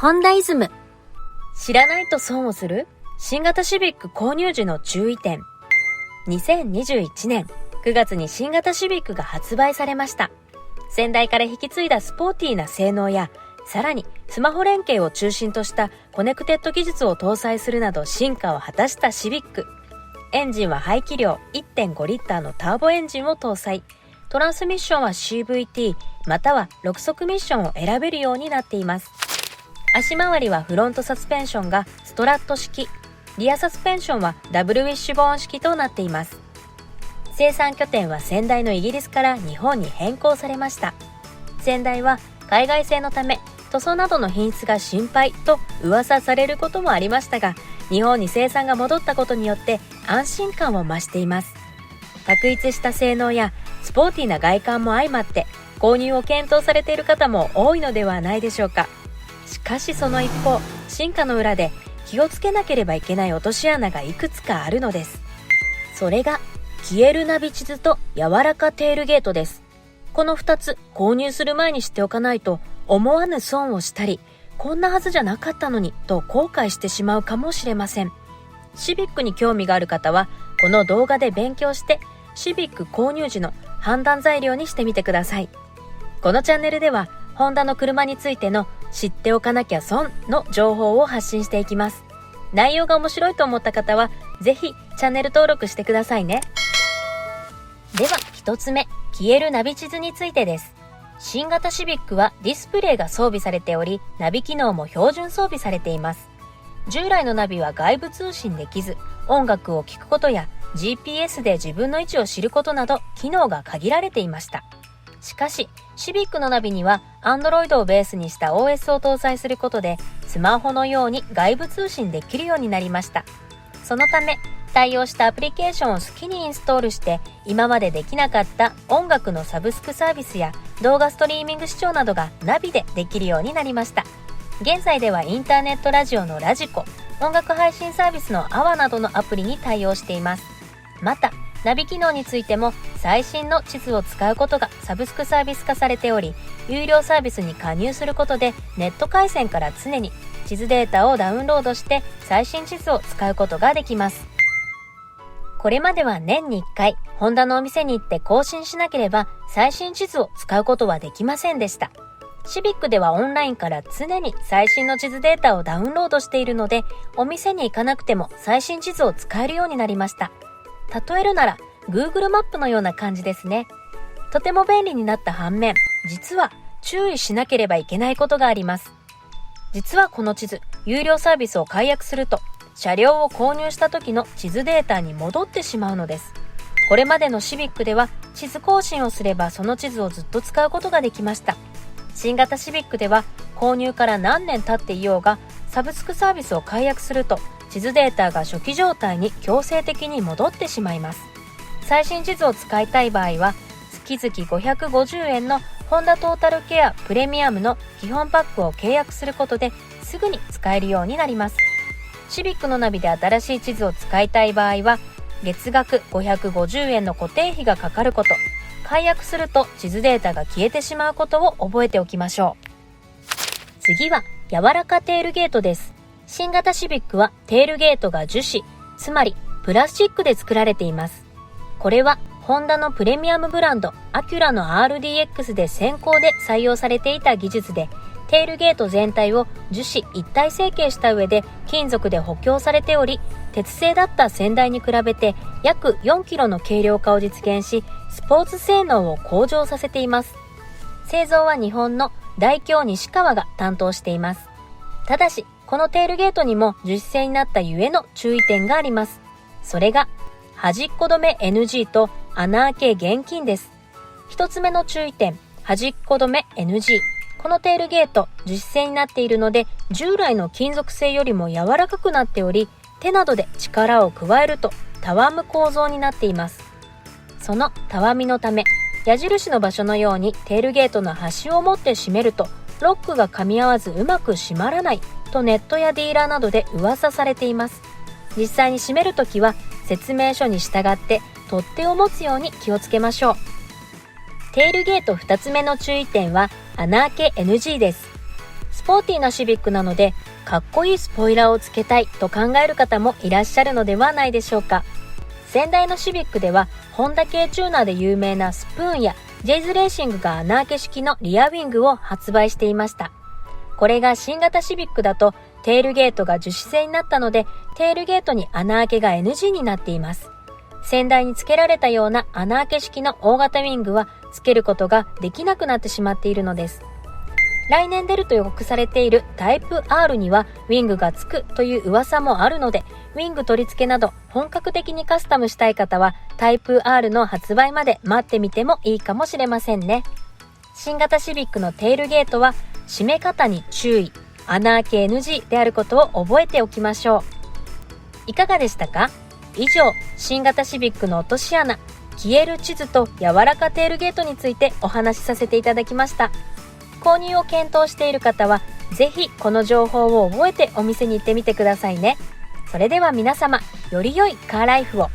ホンダイズム。知らないと損をする新型シビック購入時の注意点。2021年9月に新型シビックが発売されました。先代から引き継いだスポーティーな性能や、さらにスマホ連携を中心としたコネクテッド技術を搭載するなど進化を果たしたシビック。エンジンは排気量 1.5 リッターのターボエンジンを搭載。トランスミッションは CVT または6速ミッションを選べるようになっています。足回りはフロントサスペンションがストラット式、リアサスペンションはダブルウィッシュボーン式となっています。生産拠点は先代のイギリスから日本に変更されました。先代は海外製のため塗装などの品質が心配と噂されることもありましたが、日本に生産が戻ったことによって安心感を増しています。卓越した性能やスポーティーな外観も相まって購入を検討されている方も多いのではないでしょうか。しかしその一方、進化の裏で気をつけなければいけない落とし穴がいくつかあるのです。それが消えるナビ地図と柔らかテールゲートです。この2つ購入する前に知っておかないと思わぬ損をしたり、こんなはずじゃなかったのにと後悔してしまうかもしれません。シビックに興味がある方はこの動画で勉強してシビック購入時の判断材料にしてみてください。このチャンネルではホンダの車についての知っておかなきゃ損の情報を発信していきます。内容が面白いと思った方はぜひチャンネル登録してくださいね。では一つ目、消えるナビ地図についてです。新型シビックはディスプレイが装備されており、ナビ機能も標準装備されています。従来のナビは外部通信できず、音楽を聴くことや GPS で自分の位置を知ることなど機能が限られていました。しかし、シビックのナビには Android をベースにした OS を搭載することで、スマホのように外部通信できるようになりました。そのため、対応したアプリケーションを好きにインストールして、今までできなかった音楽のサブスクサービスや動画ストリーミング視聴などがナビでできるようになりました。現在ではインターネットラジオのラジコ、音楽配信サービスのAWAなどのアプリに対応しています。また、ナビ機能についても最新の地図を使うことがサブスクサービス化されており、有料サービスに加入することでネット回線から常に地図データをダウンロードして最新地図を使うことができます。これまでは年に1回、ホンダのお店に行って更新しなければ最新地図を使うことはできませんでした。シビックではオンラインから常に最新の地図データをダウンロードしているので、お店に行かなくても最新地図を使えるようになりました。例えるなら Google マップのような感じですね。とても便利になった反面、実は注意しなければいけないことがあります。実はこの地図、有料サービスを解約すると、車両を購入した時の地図データに戻ってしまうのです。これまでのシビックでは地図更新をすればその地図をずっと使うことができました。新型シビックでは購入から何年経っていようが、サブスクサービスを解約すると地図データが初期状態に強制的に戻ってしまいます。最新地図を使いたい場合は月々550円のホンダトータルケアプレミアムの基本パックを契約することですぐに使えるようになります。シビックのナビで新しい地図を使いたい場合は月額550円の固定費がかかること、解約すると地図データが消えてしまうことを覚えておきましょう。次は柔らかテールゲートです。新型シビックはテールゲートが樹脂、つまりプラスチックで作られています。これはホンダのプレミアムブランドアキュラの RDX で先行で採用されていた技術で、テールゲート全体を樹脂一体成形した上で金属で補強されており、鉄製だった先代に比べて約4キロの軽量化を実現し、スポーツ性能を向上させています。製造は日本の大京西川が担当しています。ただし、このテールゲートにも樹脂製になったゆえの注意点があります。それが端っこ止め NG と穴あけ厳禁です。一つ目の注意点、端っこ止め NG。このテールゲート、樹脂製になっているので、従来の金属製よりも柔らかくなっており、手などで力を加えるとたわむ構造になっています。そのたわみのため、矢印の場所のようにテールゲートの端を持って閉めると、ロックが噛み合わずうまく閉まらないとネットやディーラーなどで噂されています。実際に閉めるときは説明書に従って取っ手を持つように気をつけましょう。テールゲート2つ目の注意点は穴あけ NG です。スポーティーなシビックなのでかっこいいスポイラーをつけたいと考える方もいらっしゃるのではないでしょうか。先代のシビックではホンダ系チューナーで有名なスプーンやジェイズレーシングが穴開け式のリアウィングを発売していました。これが新型シビックだとテールゲートが樹脂製になったのでテールゲートに穴開けが NG になっています。先代に付けられたような穴開け式の大型ウィングは付けることができなくなってしまっているのです。来年出ると予告されているタイプ R にはウィングが付くという噂もあるので、ウィング取り付けなど本格的にカスタムしたい方はタイプ R の発売まで待ってみてもいいかもしれませんね。新型シビックのテールゲートは締め方に注意、穴開け NG であることを覚えておきましょう。いかがでしたか？以上、新型シビックの落とし穴、消える地図と柔らかテールゲートについてお話しさせていただきました。購入を検討している方はぜひこの情報を覚えてお店に行ってみてくださいね。それでは皆様、より良いカーライフを。